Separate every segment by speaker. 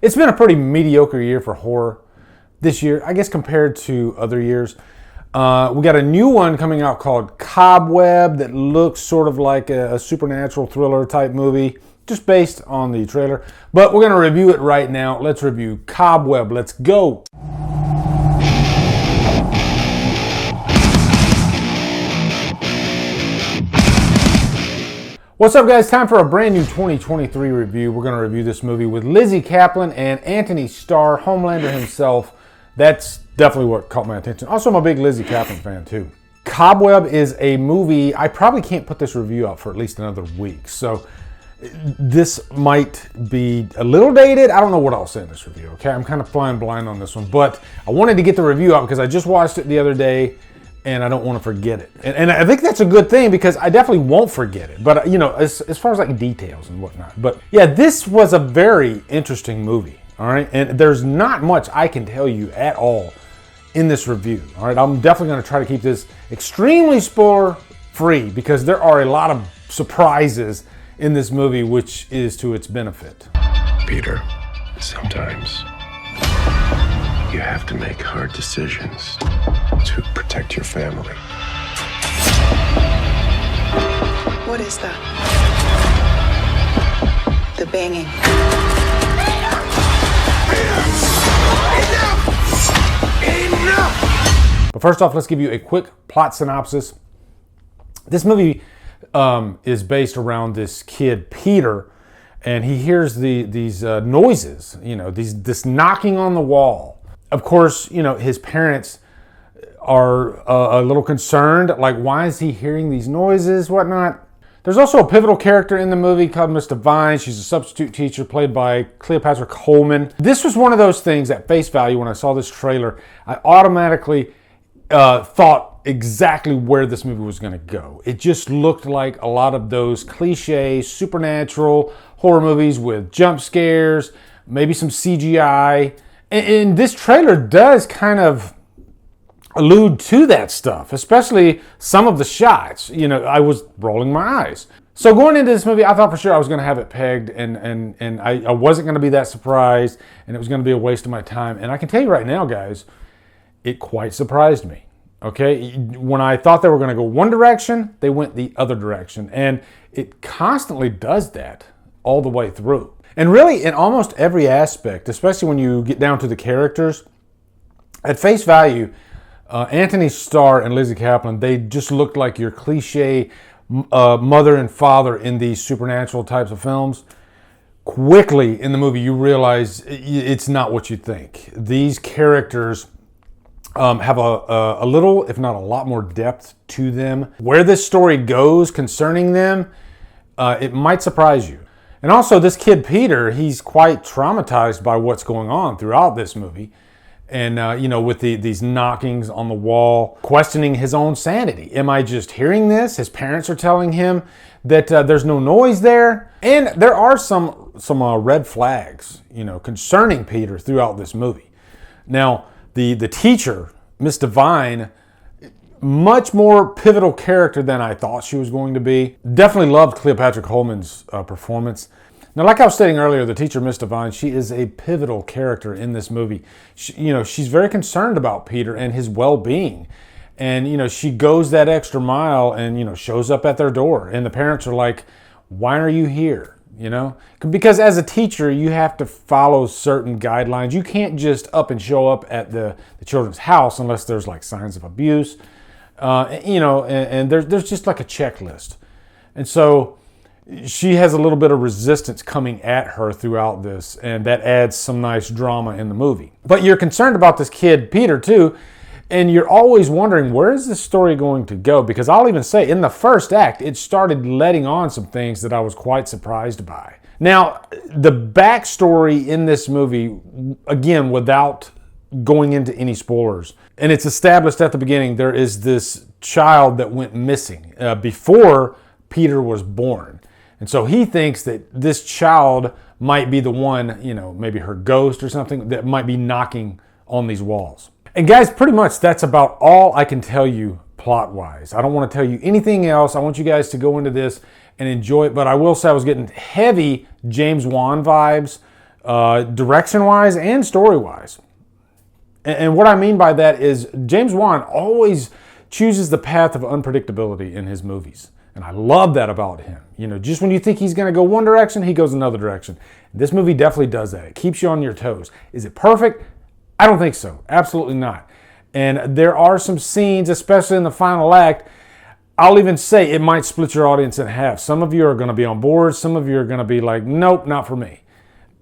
Speaker 1: It's been a pretty mediocre year for horror this year, I guess, compared to other years. We got a new one coming out called Cobweb that looks sort of like a supernatural thriller type movie, just based on the trailer. But we're going to review it right now. Let's review Cobweb. Let's go. What's up, guys? Time for a brand new 2023 review. We're going to review this movie with Lizzie Kaplan and Anthony Starr, Homelander himself. That's definitely what caught my attention. Also, I'm a big Lizzie Kaplan fan, too. Cobweb is a movie. I probably can't put this review out for at least another week. So this might be a little dated. I don't know what I'll say in this review, okay? I'm kind of flying blind on this one. But I wanted to get the review out because I just watched it the other day, and I don't want to forget it. And I think that's a good thing because I definitely won't forget it. But, you know, as far as like details and whatnot. But yeah, this was a very interesting movie, all right? And there's not much I can tell you at all in this review, all right? I'm definitely going to try to keep this extremely spoiler-free because there are a lot of surprises in this movie, which is to its benefit.
Speaker 2: Peter, sometimes you have to make hard decisions to protect your family.
Speaker 3: What is that? The banging.
Speaker 2: Enough!
Speaker 1: But first off, let's give you a quick plot synopsis. This movie is based around this kid, Peter, and he hears these noises, you know, this knocking on the wall. Of course, you know, his parents are a little concerned, like, why is he hearing these noises, whatnot. There's also a pivotal character in the movie called Miss Devine. She's a substitute teacher played by Cleopatra Coleman. This was one of those things at face value when I saw this trailer, I automatically thought exactly where this movie was going to go. It just looked like a lot of those cliche supernatural horror movies with jump scares, maybe some CGI. And this trailer does kind of allude to that stuff, especially some of the shots. You know, I was rolling my eyes. So going into this movie, I thought for sure I was going to have it pegged, and I wasn't going to be that surprised, and it was going to be a waste of my time. And I can tell you right now, guys, it quite surprised me. Okay, when I thought they were going to go one direction, they went the other direction. And it constantly does that all the way through. And really, in almost every aspect, especially when you get down to the characters, at face value, Anthony Starr and Lizzie Kaplan, they just looked like your cliche mother and father in these supernatural types of films. Quickly in the movie, you realize it's not what you think. These characters have a little, if not a lot more depth to them. Where this story goes concerning them, it might surprise you. And also this kid, Peter, he's quite traumatized by what's going on throughout this movie. And, you know, with these knockings on the wall, questioning his own sanity. Am I just hearing this? His parents are telling him that there's no noise there. And there are some red flags, you know, concerning Peter throughout this movie. Now, the teacher, Miss Devine, much more pivotal character than I thought she was going to be. Definitely loved Cleopatra Coleman's performance. Now, like I was stating earlier, the teacher, Miss Devine, she is a pivotal character in this movie. She's very concerned about Peter and his well-being. And, you know, she goes that extra mile and, you know, shows up at their door. And the parents are like, why are you here? You know, because as a teacher, you have to follow certain guidelines. You can't just up and show up at the children's house unless there's like signs of abuse. You know, and there's just like a checklist. And so she has a little bit of resistance coming at her throughout this, and that adds some nice drama in the movie. But you're concerned about this kid, Peter, too, and you're always wondering, where is this story going to go? Because I'll even say, in the first act, it started letting on some things that I was quite surprised by. Now, the backstory in this movie, again, without going into any spoilers, and it's established at the beginning, there is this child that went missing before Peter was born. And so he thinks that this child might be the one, you know, maybe her ghost or something, that might be knocking on these walls. And guys, pretty much that's about all I can tell you plot-wise. I don't want to tell you anything else. I want you guys to go into this and enjoy it. But I will say I was getting heavy James Wan vibes direction-wise and story-wise. And what I mean by that is James Wan always chooses the path of unpredictability in his movies. And I love that about him. You know, just when you think he's going to go one direction, he goes another direction. This movie definitely does that. It keeps you on your toes. Is it perfect? I don't think so. Absolutely not. And there are some scenes, especially in the final act, I'll even say it might split your audience in half. Some of you are going to be on board. Some of you are going to be like, nope, not for me.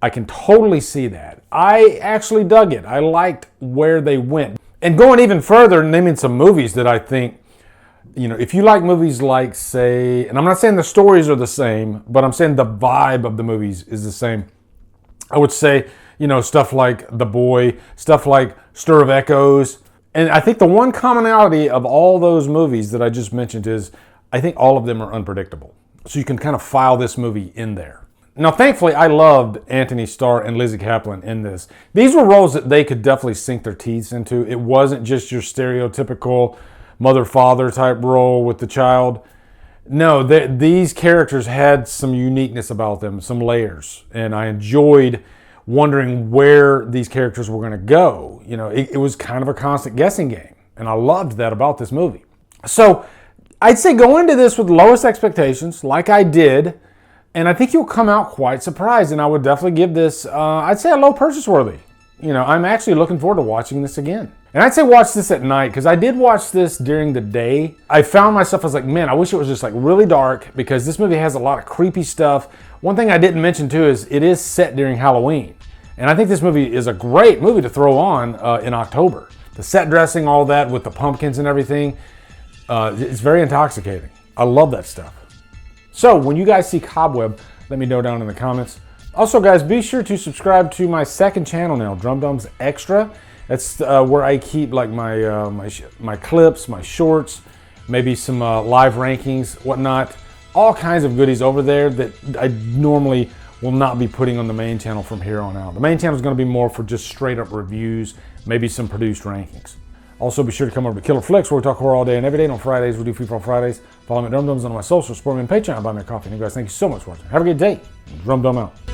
Speaker 1: I can totally see that. I actually dug it. I liked where they went. And going even further, naming some movies that I think, you know, if you like movies like, say, and I'm not saying the stories are the same, but I'm saying the vibe of the movies is the same. I would say, you know, stuff like The Boy, stuff like Stir of Echoes. And I think the one commonality of all those movies that I just mentioned is I think all of them are unpredictable. So you can kind of file this movie in there. Now, thankfully, I loved Anthony Starr and Lizzie Kaplan in this. These were roles that they could definitely sink their teeth into. It wasn't just your stereotypical mother-father type role with the child. No, these characters had some uniqueness about them, some layers. And I enjoyed wondering where these characters were going to go. You know, it was kind of a constant guessing game. And I loved that about this movie. So I'd say go into this with lowest expectations, like I did. And I think you'll come out quite surprised. And I would definitely give this, I'd say a low purchase worthy. You know, I'm actually looking forward to watching this again. And I'd say watch this at night, because I did watch this during the day. I found myself, I was like, man, I wish it was just like really dark, because this movie has a lot of creepy stuff. One thing I didn't mention too is it is set during Halloween. And I think this movie is a great movie to throw on in October. The set dressing, all that with the pumpkins and everything, it's very intoxicating. I love that stuff. So when you guys see Cobweb, let me know down in the comments. Also, guys, be sure to subscribe to my second channel now, Drumdums Extra. That's where I keep like my clips, my shorts, maybe some live rankings, whatnot. All kinds of goodies over there that I normally will not be putting on the main channel from here on out. The main channel is going to be more for just straight up reviews, maybe some produced rankings. Also, be sure to come over to Killer Flicks, where we talk horror all day and every day. And on Fridays, we do Free for All Fridays. Follow me at Drumdums on my social, support me on Patreon, buy me a coffee. And you guys, thank you so much for watching. Have a good day. Drumdum out.